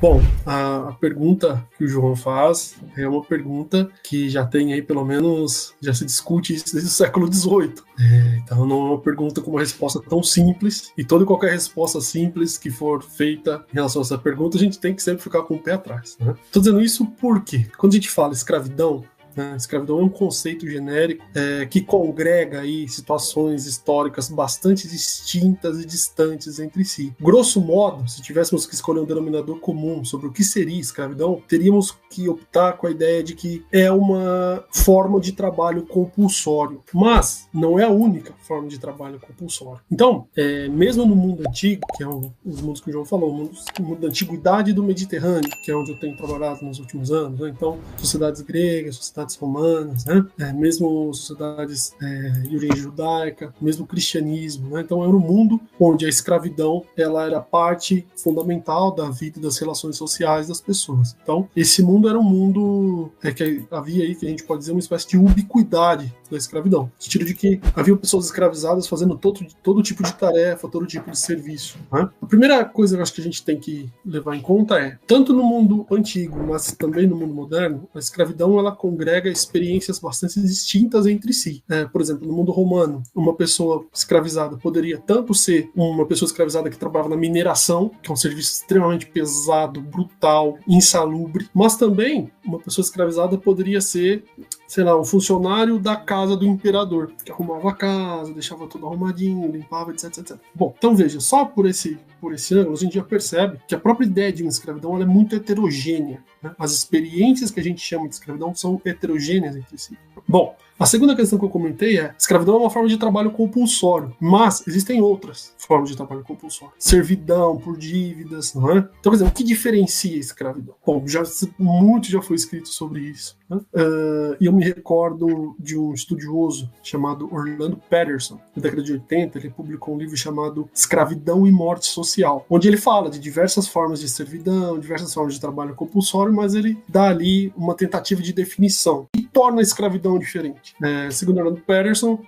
Bom, a pergunta que o João faz é uma pergunta que já tem aí, pelo menos, já se discute isso desde o século XVIII. Então não é uma pergunta com uma resposta tão simples, e toda e qualquer resposta simples que for feita em relação a essa pergunta, a gente tem que sempre ficar com o pé atrás, né? Tô dizendo isso porque, quando a gente fala escravidão, escravidão é um conceito genérico que congrega aí situações históricas bastante distintas e distantes entre si. Grosso modo, se tivéssemos que escolher um denominador comum sobre o que seria escravidão, teríamos que optar com a ideia de que é uma forma de trabalho compulsório, mas não é a única forma de trabalho compulsório. Então, mesmo no mundo antigo, que é os mundos que o João falou, o mundo da antiguidade e do Mediterrâneo, que é onde eu tenho trabalhado nos últimos anos, né? Então, sociedades gregas, sociedades romanas, né? Mesmo sociedades de origem judaica, mesmo o cristianismo, né? Então era um mundo onde a escravidão ela era parte fundamental da vida e das relações sociais das pessoas. Então esse mundo era um mundo que havia aí, que a gente pode dizer, uma espécie de ubiquidade da escravidão, no sentido de que havia pessoas escravizadas fazendo todo tipo de tarefa, todo tipo de serviço, né? A primeira coisa que eu acho que a gente tem que levar em conta é, tanto no mundo antigo, mas também no mundo moderno, a escravidão ela congrega experiências bastante distintas entre si. Por exemplo, no mundo romano, uma pessoa escravizada poderia tanto ser uma pessoa escravizada que trabalhava na mineração, que é um serviço extremamente pesado, brutal, insalubre, mas também uma pessoa escravizada poderia ser, sei lá, um funcionário da casa do imperador, que arrumava a casa, deixava tudo arrumadinho, limpava, etc, etc. Bom, então veja, só por esse ângulo, a gente já percebe que a própria ideia de uma escravidão ela é muito heterogênea, né? As experiências que a gente chama de escravidão são heterogêneas entre si. Bom, a segunda questão que eu comentei é: escravidão é uma forma de trabalho compulsório, mas existem outras formas de trabalho compulsório. Servidão por dívidas, não é? Então, quer dizer, o que diferencia a escravidão? Bom, muito já foi escrito sobre isso, né? E eu me recordo de um estudioso chamado Orlando Patterson, na década de 80, ele publicou um livro chamado Escravidão e Morte Social, onde ele fala de diversas formas de servidão, diversas formas de trabalho compulsório, mas ele dá ali uma tentativa de definição e torna a escravidão diferente. Segundo Orlando Patterson,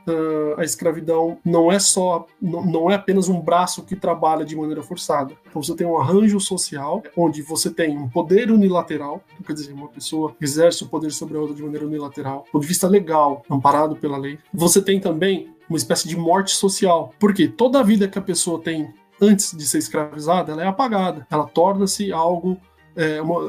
a escravidão não é apenas um braço que trabalha de maneira forçada. Então você tem um arranjo social onde você tem um poder unilateral, quer dizer, uma pessoa exerce o poder sobre a outra de maneira unilateral, do ponto de vista legal, amparado pela lei. Você tem também uma espécie de morte social, porque toda a vida que a pessoa tem antes de ser escravizada, ela é apagada, ela torna-se algo,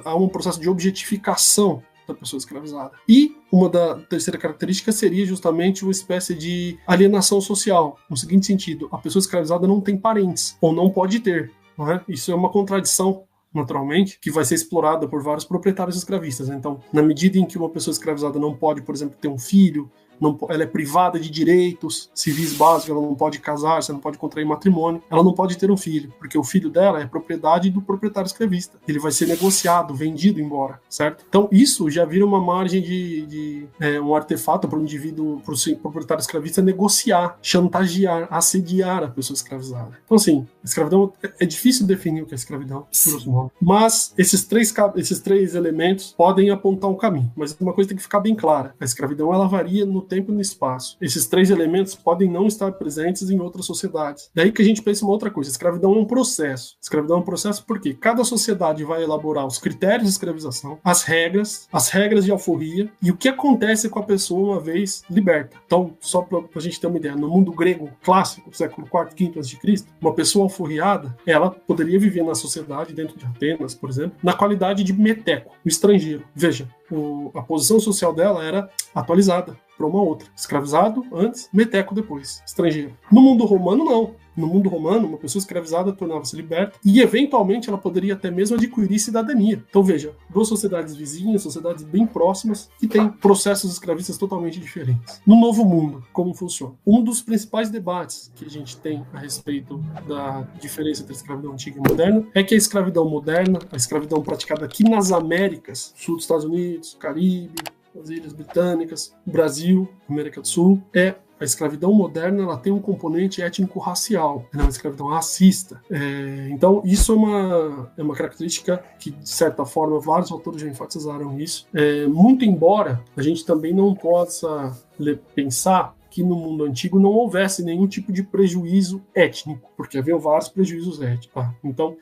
há um processo de objetificação da pessoa escravizada. E uma da terceira característica seria justamente uma espécie de alienação social, no seguinte sentido: a pessoa escravizada não tem parentes, ou não pode ter, não é? Isso é uma contradição, naturalmente, que vai ser explorada por vários proprietários escravistas. Então, na medida em que uma pessoa escravizada não pode, por exemplo, ter um filho, ela é privada de direitos civis básicos, ela não pode casar, você não pode contrair matrimônio, ela não pode ter um filho, porque o filho dela é propriedade do proprietário escravista. Ele vai ser negociado, vendido embora, certo? Então isso já vira uma margem de um artefato para o indivíduo, para o proprietário escravista negociar, chantagear, assediar a pessoa escravizada. Então assim, a escravidão, é difícil definir o que é escravidão, mas esses três elementos podem apontar um caminho, mas uma coisa tem que ficar bem clara: a escravidão ela varia no tempo e no espaço. Esses três elementos podem não estar presentes em outras sociedades. Daí que a gente pensa uma outra coisa: a escravidão é um processo. A escravidão é um processo porque cada sociedade vai elaborar os critérios de escravização, as regras de alforria e o que acontece com a pessoa uma vez liberta. Então, só para a gente ter uma ideia, no mundo grego clássico, século IV, V a.C., uma pessoa alforriada, ela poderia viver na sociedade, dentro de Atenas, por exemplo, na qualidade de meteco, o estrangeiro. Veja, a posição social dela era atualizada para uma outra. Escravizado antes, meteco depois, estrangeiro. No mundo romano, não. No mundo romano, uma pessoa escravizada tornava-se liberta e, eventualmente, ela poderia até mesmo adquirir cidadania. Então, veja, duas sociedades vizinhas, sociedades bem próximas, que têm processos escravistas totalmente diferentes. No Novo Mundo, como funciona? Um dos principais debates que a gente tem a respeito da diferença entre a escravidão antiga e moderna é que a escravidão moderna, a escravidão praticada aqui nas Américas, sul dos Estados Unidos, Caribe, as Ilhas Britânicas, Brasil, América do Sul, a escravidão moderna ela tem um componente étnico-racial, é uma escravidão racista. Então, isso é uma característica que, de certa forma, vários autores já enfatizaram isso. Muito embora a gente também não possa pensar que no mundo antigo não houvesse nenhum tipo de prejuízo étnico, porque havia vários prejuízos étnicos. Tá? Então,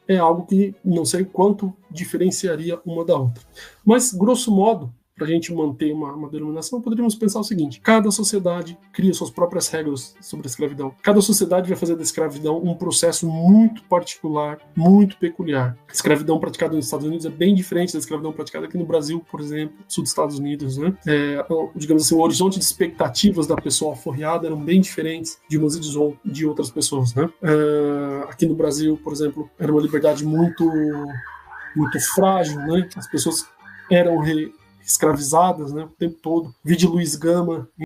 é algo que não sei quanto diferenciaria uma da outra. Mas, grosso modo, para a gente manter uma denominação, poderíamos pensar o seguinte: cada sociedade cria suas próprias regras sobre a escravidão. Cada sociedade vai fazer da escravidão um processo muito particular, muito peculiar. A escravidão praticada nos Estados Unidos é bem diferente da escravidão praticada aqui no Brasil, por exemplo, sul dos Estados Unidos. Né? Digamos assim, o horizonte de expectativas da pessoa alforriada eram bem diferentes de umas e de outras pessoas. Né? Aqui no Brasil, por exemplo, era uma liberdade muito frágil. Né? As pessoas eram escravizadas, né, o tempo todo. Vi de Luiz Gama